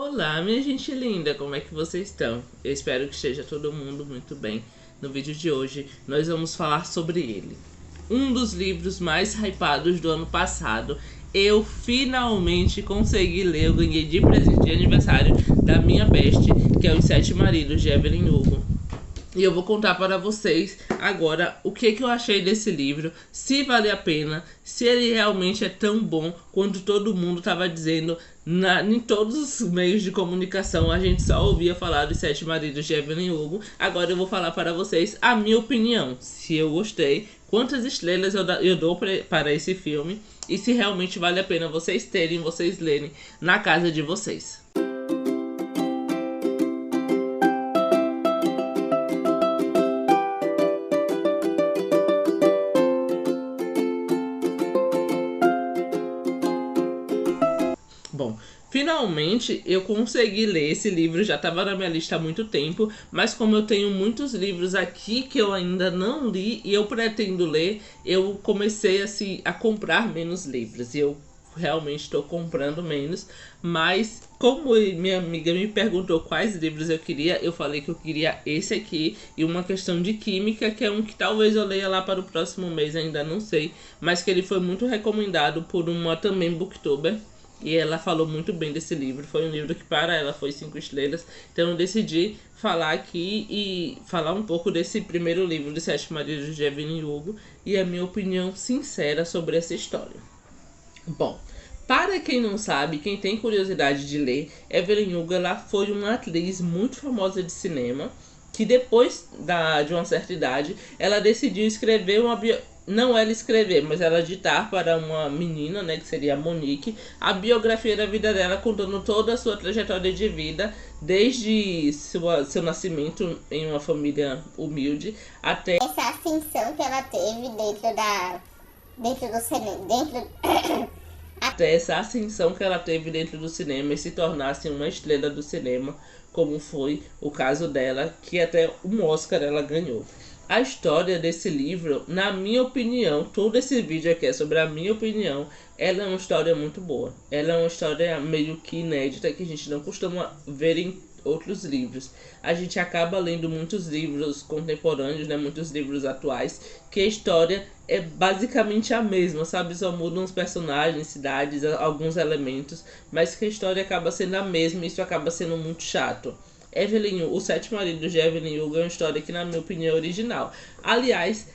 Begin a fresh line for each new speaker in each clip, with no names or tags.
Olá, minha gente linda, como é que vocês estão? Eu espero que esteja todo mundo muito bem. No vídeo de hoje, nós vamos falar sobre ele. Um dos livros mais hypados do ano passado. Eu finalmente consegui ler, eu ganhei de presente de aniversário da minha best, que é Os Sete Maridos, de Evelyn Hugo. E eu vou contar para vocês agora o que eu achei desse livro, se vale a pena, se ele realmente é tão bom quanto todo mundo estava dizendo em todos os meios de comunicação. A gente só ouvia falar dos Sete Maridos de Evelyn Hugo. Agora eu vou falar para vocês a minha opinião, se eu gostei, quantas estrelas eu dou para esse filme e se realmente vale a pena vocês lerem na casa de vocês. Bom, finalmente eu consegui ler esse livro, já estava na minha lista há muito tempo, mas como eu tenho muitos livros aqui que eu ainda não li e eu pretendo ler, eu comecei assim, a comprar menos livros. E eu realmente estou comprando menos, mas como minha amiga me perguntou quais livros eu queria, eu falei que eu queria esse aqui e uma questão de química, que é um que talvez eu leia lá para o próximo mês, ainda não sei, mas que ele foi muito recomendado por uma também booktuber. E ela falou muito bem desse livro. Foi um livro que para ela foi 5 estrelas. Então eu decidi falar aqui e falar um pouco desse primeiro livro de Sete Maridos de Evelyn Hugo e a minha opinião sincera sobre essa história. Bom, para quem não sabe, quem tem curiosidade de ler, Evelyn Hugo ela foi uma atriz muito famosa de cinema que depois de uma certa idade, ela decidiu escrever não ela escrever, mas ela ditar para uma menina, né, que seria a Monique, a biografia da vida dela, contando toda a sua trajetória de vida, desde seu nascimento em uma família humilde, até
essa ascensão que ela teve dentro do cinema,
até essa ascensão que ela teve dentro do cinema e se tornasse uma estrela do cinema, como foi o caso dela, que até um Oscar ela ganhou. A história desse livro, na minha opinião, todo esse vídeo aqui é sobre a minha opinião, ela é uma história muito boa. Ela é uma história meio que inédita, que a gente não costuma ver em outros livros. A gente acaba lendo muitos livros contemporâneos, né, muitos livros atuais, que a história é basicamente a mesma, sabe? Só mudam os personagens, cidades, alguns elementos, mas que a história acaba sendo a mesma e isso acaba sendo muito chato. Os Sete Maridos de Evelyn Hugo é uma história que, na minha opinião, é original. Aliás,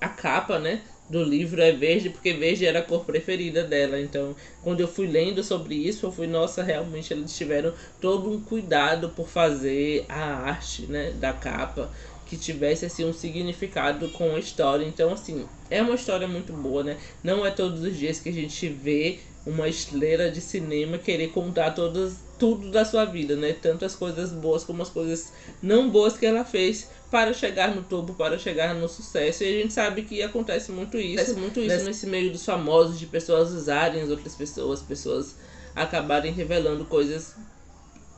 a capa, né, do livro é verde, porque verde era a cor preferida dela. Então, quando eu fui lendo sobre isso, eu fui, nossa, realmente eles tiveram todo um cuidado por fazer a arte, né, da capa, que tivesse assim um significado com a história. Então, assim, é uma história muito boa, né? Não é todos os dias que a gente vê uma estrela de cinema querer contar tudo da sua vida, né? Tanto as coisas boas como as coisas não boas que ela fez para chegar no topo, para chegar no sucesso. E a gente sabe que acontece muito isso nesse meio dos famosos, de pessoas usarem as outras pessoas acabarem revelando coisas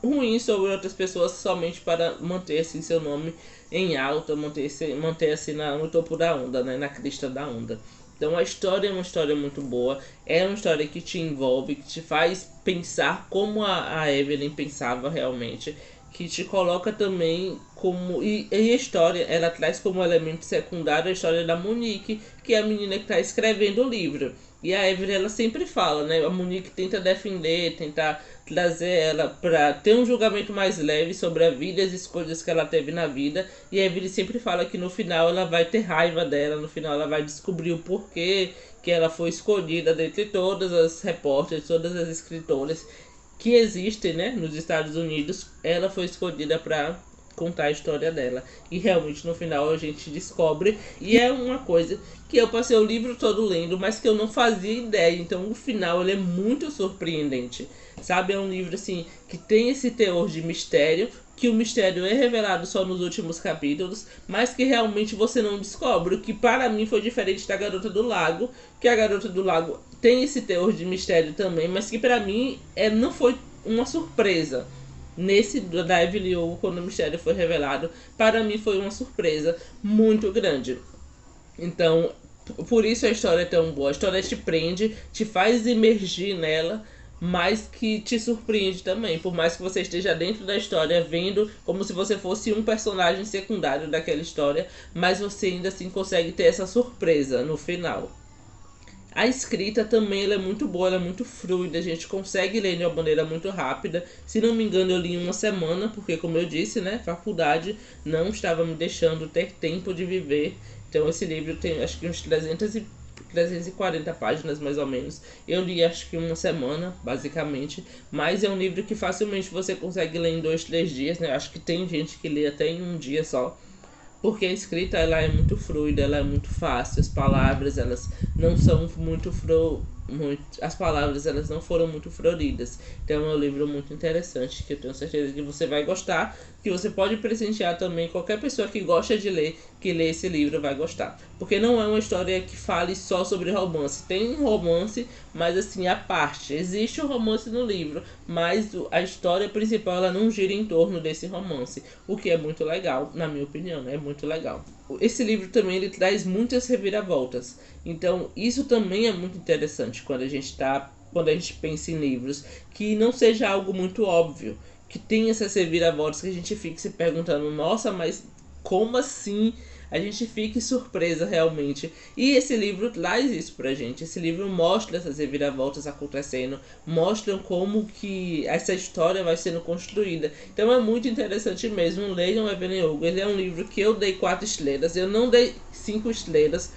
ruins sobre outras pessoas somente para manter assim seu nome em alta, manter assim no topo da onda, né, na crista da onda. Então a história é uma história muito boa, é uma história que te envolve, que te faz pensar como a Evelyn pensava realmente, que te coloca também como... E a história, ela traz como elemento secundário a história da Monique, que é a menina que está escrevendo o livro. E a Evelyn, ela sempre fala, né? A Monique tenta defender, tentar trazer ela para ter um julgamento mais leve sobre a vida e as escolhas que ela teve na vida. E a Evelyn sempre fala que no final ela vai ter raiva dela, no final ela vai descobrir o porquê que ela foi escolhida dentre todas as repórteres, todas as escritoras que existem, né, nos Estados Unidos. Ela foi escolhida para contar a história dela. E realmente no final a gente descobre. E é uma coisa que eu passei o livro todo lendo, mas que eu não fazia ideia. Então o final ele é muito surpreendente. Sabe, é um livro assim que tem esse teor de mistério, que o mistério é revelado só nos últimos capítulos, mas que realmente você não descobre. O que para mim foi diferente da Garota do Lago, que a Garota do Lago tem esse teor de mistério também, mas que para mim não foi uma surpresa. Nesse da Evelyn Hugo, quando o mistério foi revelado, para mim foi uma surpresa muito grande. Então, por isso a história é tão boa. A história te prende, te faz emergir nela, mas que te surpreende também. Por mais que você esteja dentro da história, vendo como se você fosse um personagem secundário daquela história, mas você ainda assim consegue ter essa surpresa no final. A escrita também ela é muito boa, ela é muito fluida, a gente consegue ler de uma maneira muito rápida. Se não me engano, eu li em uma semana, porque como eu disse, né, faculdade não estava me deixando ter tempo de viver. Então esse livro tem acho que uns 340 páginas mais ou menos. Eu li acho que uma semana, basicamente. Mas é um livro que facilmente você consegue ler em 2, 3 dias, né? Acho que tem gente que lê até em um dia só. Porque a escrita ela é muito fluida, ela é muito fácil, as palavras elas não são as palavras elas não foram muito floridas. Então é um livro muito interessante que eu tenho certeza que você vai gostar, que você pode presentear também qualquer pessoa que gosta de ler, que lê esse livro vai gostar. Porque não é uma história que fale só sobre romance. Tem um romance, mas assim, à parte. Existe um romance no livro, mas a história principal ela não gira em torno desse romance. O que é muito legal, na minha opinião, né? É muito legal. Esse livro também ele traz muitas reviravoltas. Então, isso também é muito interessante quando a gente pensa em livros, que não seja algo muito óbvio, que tenha essas reviravoltas que a gente fique se perguntando, nossa, mas como assim? A gente fica surpresa realmente. E esse livro traz isso pra gente. Esse livro mostra essas reviravoltas acontecendo, mostram como que essa história vai sendo construída. Então é muito interessante mesmo. Leiam Evelyn Hugo. Ele é um livro que eu dei 4 estrelas. Eu não dei 5 estrelas.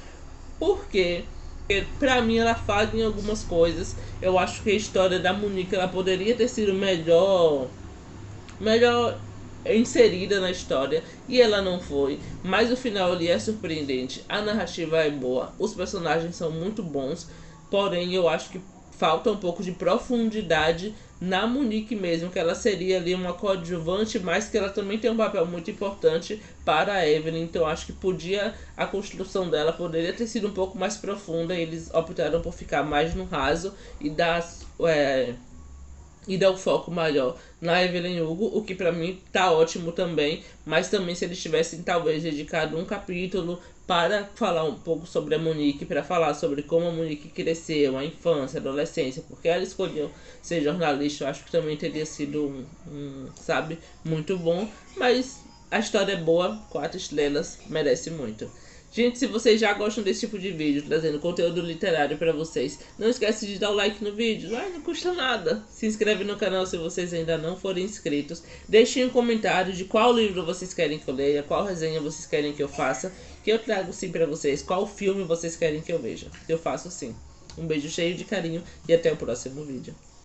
Por quê? Porque pra mim ela falha em algumas coisas. Eu acho que a história da Monique ela poderia ter sido melhor inserida na história e ela não foi, mas o final ali é surpreendente, a narrativa é boa, os personagens são muito bons, porém eu acho que falta um pouco de profundidade na Monique mesmo, que ela seria ali uma coadjuvante, mas que ela também tem um papel muito importante para a Evelyn, então eu acho que a construção dela poderia ter sido um pouco mais profunda, e eles optaram por ficar mais no raso e dar o foco maior na Evelyn Hugo, o que pra mim tá ótimo também, mas também se eles tivessem talvez dedicado um capítulo para falar um pouco sobre a Monique, para falar sobre como a Monique cresceu, a infância, a adolescência, porque ela escolheu ser jornalista, eu acho que também teria sido sabe, muito bom, mas a história é boa, 4 estrelas, merece muito. Gente, se vocês já gostam desse tipo de vídeo, trazendo conteúdo literário pra vocês, não esquece de dar o like no vídeo, não custa nada. Se inscreve no canal se vocês ainda não forem inscritos. Deixem um comentário de qual livro vocês querem que eu leia, qual resenha vocês querem que eu faça, que eu trago sim pra vocês, qual filme vocês querem que eu veja. Eu faço sim. Um beijo cheio de carinho e até o próximo vídeo.